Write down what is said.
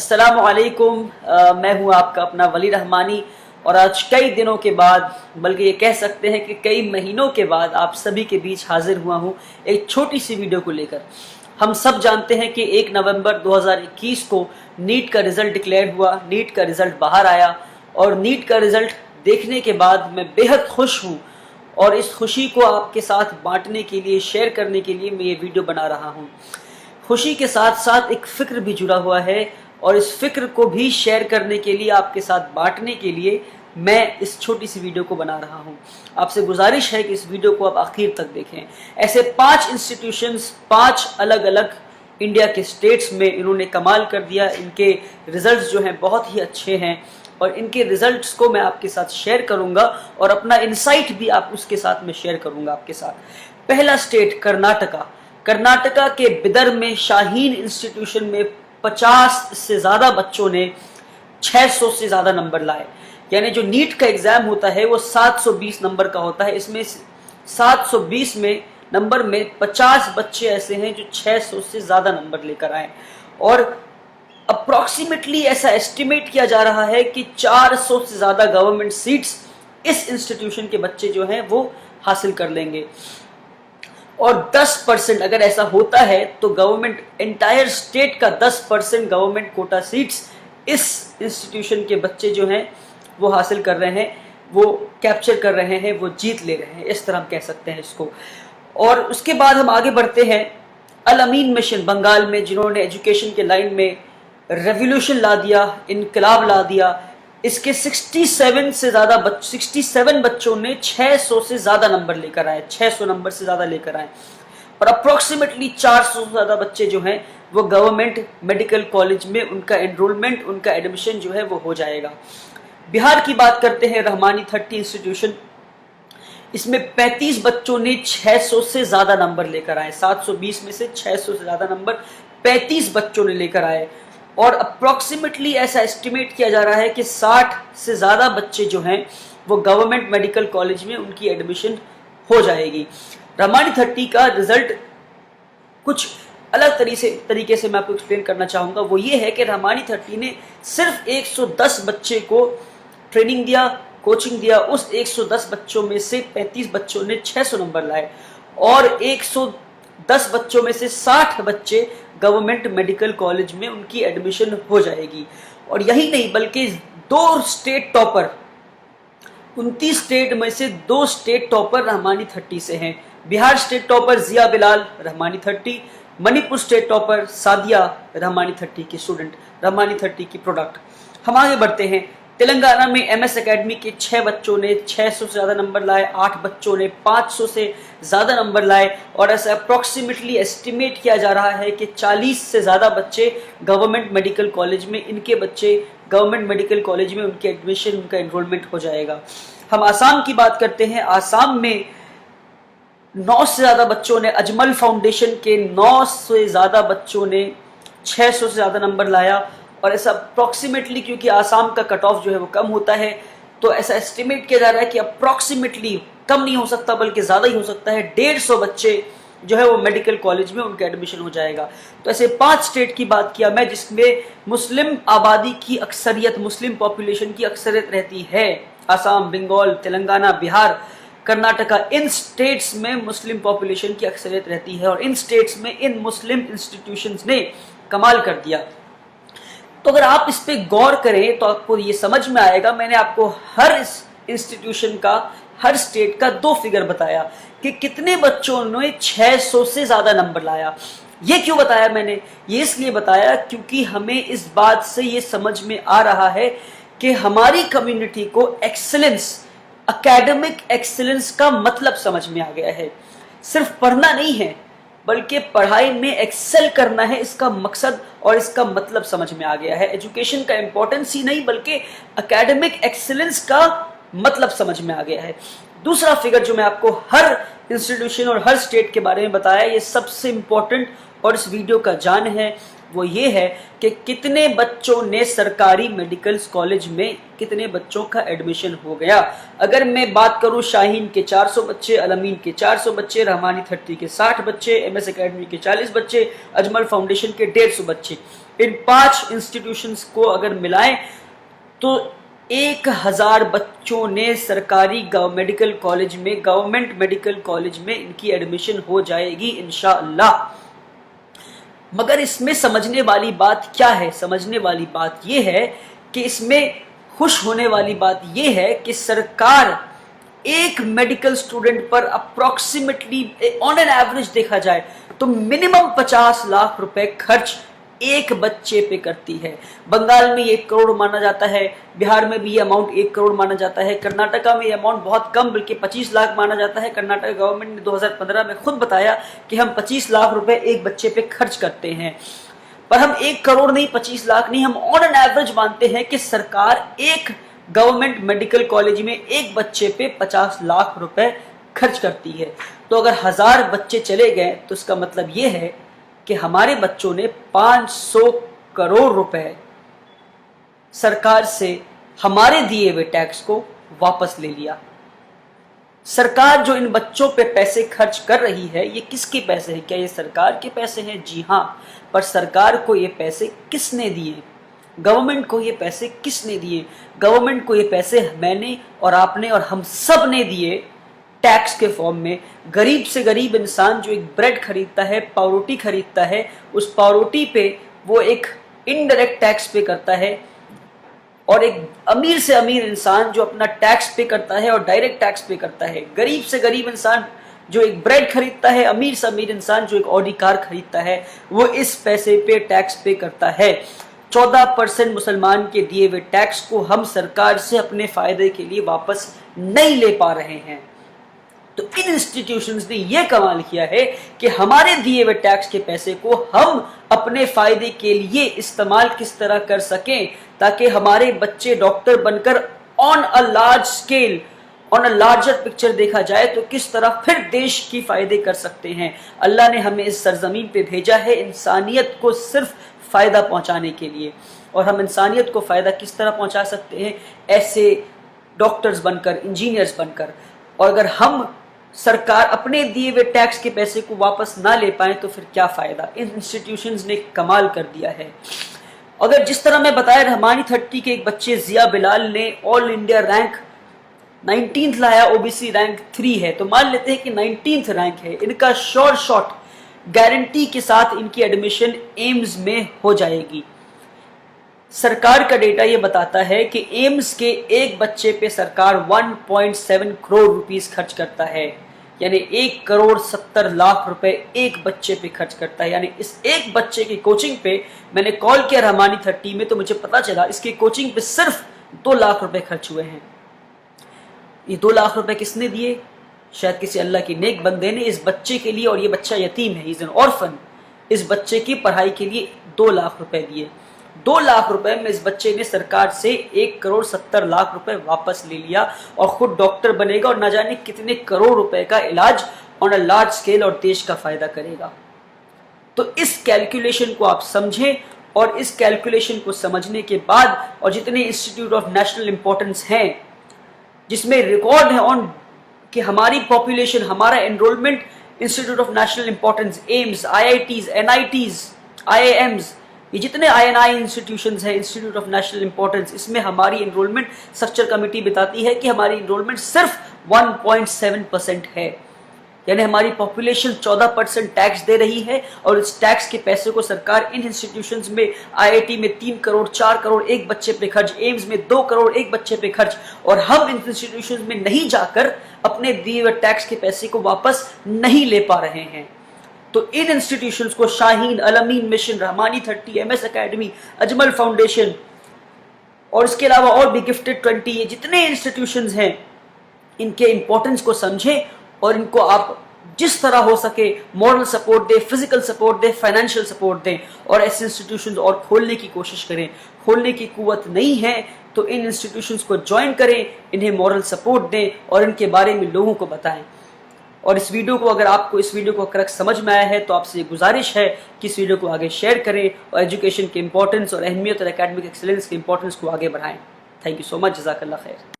अस्सलामुअलैकुम। मैं हूं आपका अपना वली रहमानी और आज कई दिनों के बाद, बल्कि ये कह सकते हैं कि कई महीनों के बाद आप सभी के बीच हाजिर हुआ हूं एक छोटी सी वीडियो को लेकर। हम सब जानते हैं कि 1 नवंबर 2021 को नीट का रिजल्ट डिक्लेयर हुआ, नीट का रिजल्ट बाहर आया और नीट का रिजल्ट देखने के बाद मैं बेहद खुश हूँ और इस खुशी को आपके साथ बांटने के लिए, शेयर करने के लिए मैं ये वीडियो बना रहा हूँ। खुशी के साथ साथ एक फ़िक्र भी जुड़ा हुआ है और इस फिक्र को भी शेयर करने के लिए, आपके साथ बांटने के लिए मैं इस छोटी सी वीडियो को बना रहा हूं। आपसे गुजारिश है कि इस वीडियो को आप आखिर तक देखें। ऐसे 5 इंस्टीट्यूशंस, 5 अलग अलग इंडिया के स्टेट्स में इन्होंने कमाल कर दिया। इनके रिजल्ट्स जो हैं बहुत ही अच्छे हैं और इनके रिजल्ट्स को मैं आपके साथ शेयर करूंगा और अपना इंसाइट भी आप उसके साथ में शेयर करूंगा आपके साथ। पहला स्टेट कर्नाटका। कर्नाटका के बिदर में शाहीन इंस्टीट्यूशन में 50 से ज़्यादा बच्चों ने 600 से ज़्यादा नंबर लाए। यानी जो नीट का एग्ज़ाम होता है वो 720 नंबर का होता है, इसमें 720 में नंबर में 50 बच्चे ऐसे हैं जो 600 से ज़्यादा नंबर लेकर आए और अप्रॉक्सीमेटली ऐसा एस्टिमेट किया जा रहा है कि 400 से ज़्यादा गवर्नमेंट सीट्स इस इंस्टीट्यूशन के बच्चे जो हैं वो हासिल कर लेंगे। और 10% अगर ऐसा होता है तो गवर्नमेंट एंटायर स्टेट का 10% गवर्नमेंट कोटा सीट्स इस इंस्टीट्यूशन के बच्चे जो हैं वो हासिल कर रहे हैं, वो कैप्चर कर रहे हैं, वो जीत ले रहे हैं, इस तरह हम कह सकते हैं इसको। और उसके बाद हम आगे बढ़ते हैं अल अमीन मिशन बंगाल में, जिन्होंने एजुकेशन के लाइन में रेवोल्यूशन ला दिया, इनकलाब ला दिया। इसके 67 बच्चों ने 600 से ज़्यादा नंबर लेकर आए, 600 नंबर से ज़्यादा लेकर आए और अप्रॉक्सीमेटली 400 से ज़्यादा बच्चे जो हैं वो गवर्नमेंट मेडिकल कॉलेज में उनका एनरोलमेंट, उनका एडमिशन जो है वो हो जाएगा। बिहार की बात करते हैं, रहमानी 30 इंस्टीट्यूशन, इसमें 35 बच्चों ने 600 से ज़्यादा नंबर लेकर आए। 720 में से 600 से ज़्यादा नंबर 35 बच्चों ने लेकर आए और अप्रॉक्सीमेटली ऐसा एस्टिमेट किया जा रहा है कि 60 से ज़्यादा बच्चे जो हैं वो गवर्नमेंट मेडिकल कॉलेज में उनकी एडमिशन हो जाएगी। रहमानी 30 का रिजल्ट कुछ अलग तरीके से मैं आपको एक्सप्लेन करना चाहूँगा। वो ये है कि रहमानी 30 ने सिर्फ 110 बच्चे को ट्रेनिंग दिया, कोचिंग दिया। उस 110 बच्चों में से 35 बच्चों ने 600 नंबर लाए और 110 बच्चों में से 60 बच्चे गवर्नमेंट मेडिकल कॉलेज में उनकी एडमिशन हो जाएगी। और यही नहीं बल्कि 2 स्टेट टॉपर, 29 स्टेट में से 2 स्टेट टॉपर रहमानी 30 से हैं। बिहार स्टेट टॉपर जिया बिलाल, रहमानी 30, मणिपुर स्टेट टॉपर सादिया, रहमानी 30 की स्टूडेंट, रहमानी 30 की प्रोडक्ट। हम आगे बढ़ते हैं। तेलंगाना में एमएस एकेडमी के 6 बच्चों ने 600 से ज़्यादा नंबर लाए, 8 बच्चों ने 500 से ज़्यादा नंबर लाए और ऐसा अप्रॉक्सीमेटली एस्टिमेट किया जा रहा है कि 40 से ज़्यादा बच्चे गवर्नमेंट मेडिकल कॉलेज में, इनके बच्चे गवर्नमेंट मेडिकल कॉलेज में उनके एडमिशन, उनका एनरोलमेंट हो जाएगा। हम आसाम की बात करते हैं। आसाम में 9 से ज़्यादा बच्चों ने, अजमल फाउंडेशन के 9 से ज़्यादा बच्चों ने 600 से ज़्यादा नंबर लाया और ऐसा अप्रॉक्सीमेटली, क्योंकि आसाम का कट ऑफ जो है वो कम होता है, तो ऐसा एस्टिमेट किया जा रहा है कि अप्रॉक्सीमेटली, कम नहीं हो सकता बल्कि ज़्यादा ही हो सकता है, 150 बच्चे जो है वो मेडिकल कॉलेज में उनका एडमिशन हो जाएगा। तो ऐसे 5 स्टेट की बात किया मैं जिसमें मुस्लिम आबादी की अक्सरियत, मुस्लिम पॉपुलेशन की अक्सरियत रहती है। आसाम, बंगाल, तेलंगाना, बिहार, कर्नाटका, इन स्टेट्स में मुस्लिम पॉपुलेशन की अक्सरियत रहती है और इन स्टेट्स में इन मुस्लिम इंस्टीट्यूशंस ने कमाल कर दिया। तो अगर आप इस पे गौर करें तो आपको ये समझ में आएगा। मैंने आपको हर इंस्टीट्यूशन का, हर स्टेट का 2 फिगर बताया कि कितने बच्चों ने 600 से ज़्यादा नंबर लाया। ये क्यों बताया मैंने? ये इसलिए बताया क्योंकि हमें इस बात से ये समझ में आ रहा है कि हमारी कम्युनिटी को एक्सीलेंस, एकेडमिक एक्सीलेंस का मतलब समझ में आ गया है। सिर्फ पढ़ना नहीं है बल्कि पढ़ाई में एक्सेल करना है, इसका मकसद और इसका मतलब समझ में आ गया है। एजुकेशन का इंपॉर्टेंस ही नहीं बल्कि एकेडमिक एक्सीलेंस का मतलब समझ में आ गया है। दूसरा फिगर जो मैं आपको हर इंस्टीट्यूशन और हर स्टेट के बारे में बताया, ये सबसे इंपॉर्टेंट और इस वीडियो का जान है, वो ये है कि कितने बच्चों ने सरकारी मेडिकल कॉलेज में, कितने बच्चों का एडमिशन हो गया। अगर मैं बात करूं, शाहीन के 400 बच्चे, अल अमीन के 400 बच्चे, रहमानी 30 के 60 बच्चे, एमएस एकेडमी के 40 बच्चे, अजमल फाउंडेशन के 150 बच्चे, इन 5 इंस्टीट्यूशंस को अगर मिलाएं तो 1000 बच्चों ने सरकारी मेडिकल कॉलेज में, गवर्नमेंट मेडिकल कॉलेज में इनकी एडमिशन हो जाएगी इंशाअल्लाह। मगर इसमें समझने वाली बात क्या है? समझने वाली बात यह है कि इसमें खुश होने वाली बात यह है कि सरकार एक मेडिकल स्टूडेंट पर अप्रोक्सीमेटली ऑन एन एवरेज देखा जाए तो मिनिमम 50 लाख रुपए खर्च एक बच्चे पे करती है। बंगाल में ये 1 करोड़ माना जाता है, बिहार में भी ये अमाउंट 1 करोड़ माना जाता है, कर्नाटका में ये अमाउंट बहुत कम बल्कि 25 लाख माना जाता है। कर्नाटक गवर्नमेंट ने 2015 में खुद बताया कि हम 25 लाख रुपए एक बच्चे पे खर्च करते हैं, पर हम 1 करोड़ नहीं, 25 लाख नहीं, हम ऑन एन एवरेज मानते हैं कि सरकार एक गवर्नमेंट मेडिकल कॉलेज में एक बच्चे पे 50 लाख रुपए खर्च करती है। तो अगर 1000 बच्चे चले गए तो इसका मतलब यह है कि हमारे बच्चों ने 500 करोड़ रुपए सरकार से हमारे दिए हुए टैक्स को वापस ले लिया। सरकार जो इन बच्चों पे पैसे खर्च कर रही है, ये किसके पैसे हैं? क्या ये सरकार के पैसे हैं? जी हां, पर सरकार को ये पैसे किसने दिए? गवर्नमेंट को ये पैसे किसने दिए? गवर्नमेंट को ये पैसे मैंने और आपने और हम सब ने दिए टैक्स के फॉर्म में। गरीब से गरीब इंसान जो एक ब्रेड खरीदता है, पावरोटी खरीदता है, उस पावरोटी पे वो एक इनडायरेक्ट टैक्स पे करता है, और एक अमीर से अमीर इंसान जो अपना टैक्स पे करता है और डायरेक्ट टैक्स पे करता है। गरीब से गरीब इंसान जो एक ब्रेड खरीदता है, अमीर से अमीर इंसान जो एक ऑडी कार खरीदता है, वो इस पैसे पे टैक्स पे करता है। 14% मुसलमान के दिए हुए टैक्स को हम सरकार से अपने फायदे के लिए वापस नहीं ले पा रहे हैं। तो इन इंस्टीट्यूशंस ने यह कमाल किया है कि हमारे दिए हुए टैक्स के पैसे को हम अपने फायदे के लिए इस्तेमाल किस तरह कर सकें ताकि हमारे बच्चे डॉक्टर बनकर on a large scale, on a larger picture देखा जाए तो किस तरह फिर देश की फायदे कर सकते हैं। अल्लाह ने हमें इस सरजमीन पे भेजा है इंसानियत को सिर्फ फायदा पहुंचाने के लिए, और हम इंसानियत को फायदा किस तरह पहुंचा सकते हैं? ऐसे डॉक्टर्स बनकर, इंजीनियर्स बनकर। और अगर हम सरकार अपने दिए हुए टैक्स के पैसे को वापस ना ले पाए तो फिर क्या फायदा? इन इंस्टीट्यूशंस ने कमाल कर दिया है। अगर जिस तरह मैं बताया, रहमानी 30 के एक बच्चे जिया बिलाल ने ऑल इंडिया रैंक 19th लाया, ओबीसी रैंक 3 है, तो मान लेते हैं कि 19th रैंक है, इनका श्योर शॉट गारंटी के साथ इनकी एडमिशन एम्स में हो जाएगी। सरकार का डेटा ये बताता है कि एम्स के एक बच्चे पे सरकार 1.7 करोड़ रुपीस खर्च करता है, यानी 1 करोड़ 70 लाख रुपए एक बच्चे पे खर्च करता है। यानी इस एक बच्चे की कोचिंग पे मैंने कॉल किया रहमानी 30 में, तो मुझे पता चला इसकी कोचिंग पे सिर्फ 2 लाख रुपए खर्च हुए हैं। ये 2 लाख रुपए किसने दिए? शायद किसी अल्लाह की नेक बंदे ने इस बच्चे के लिए, और ये बच्चा यतीम है, इज एन ऑर्फन, इस बच्चे की पढ़ाई के लिए 2 लाख रुपए दिए। 2 लाख रुपए में इस बच्चे ने सरकार से 1 करोड़ 70 लाख रुपए वापस ले लिया और खुद डॉक्टर बनेगा और ना जाने कितने करोड़ रुपए का इलाज ऑन अ लार्ज स्केल और देश का फायदा करेगा। तो इस कैलकुलेशन को आप समझें, और इस कैलकुलेशन को समझने के बाद, और जितने इंस्टीट्यूट ऑफ नेशनल इंपॉर्टेंस हैं जिसमें रिकॉर्ड है ऑन कि हमारी पॉपुलेशन, हमारा enrolment institute of national importance, AIIMS, IITs, NITs, IIMs, ये जितने आईएनआई इंस्टीट्यूशंस हैं, इंस्टीट्यूट ऑफ नेशनल इंपॉर्टेंस, इसमें हमारी एनरोलमेंट स्ट्रक्चर कमेटी बताती है कि हमारी एनरोलमेंट सिर्फ 1.7% है। यानी हमारी पॉपुलेशन 14% टैक्स दे रही है, और इस टैक्स के पैसे को सरकार इन इंस्टीट्यूशंस में, आईआईटी में 3 करोड़ 4 करोड़ एक बच्चे पे खर्च, एम्स में 2 करोड़ एक बच्चे पे खर्च, और हम इन इंस्टीट्यूशंस में नहीं जाकर अपने दिए हुए टैक्स के पैसे को वापस नहीं ले पा रहे हैं। तो इन इंस्टीट्यूशंस को Shaheen, Al-Ameen mission, Rahmani 30, MS academy, Ajmal foundation, और इसके अलावा और भी गिफ्टेड 20, ये जितने इंस्टीट्यूशंस हैं, इनके इंपॉर्टेंस को समझें और इनको आप जिस तरह हो सके मॉरल सपोर्ट दें, फिजिकल सपोर्ट दें, फाइनेंशियल सपोर्ट दें, और ऐसे इंस्टीट्यूशंस और खोलने की कोशिश करें। खोलने की कुव्वत नहीं है तो इन इंस्टीट्यूशंस को ज्वाइन करें, इन्हें मॉरल सपोर्ट दें और इनके बारे में लोगों को बताएं। और इस वीडियो को, अगर आपको इस वीडियो को करेक्ट समझ में आया है तो आपसे गुजारिश है कि इस वीडियो को आगे शेयर करें और एजुकेशन के इंपॉर्टेंस और अहमियत और एकेडमिक एक्सीलेंस के इंपॉर्टेंस को आगे बढ़ाएं। थैंक यू सो मच, जज़ाकल्लाह खैर।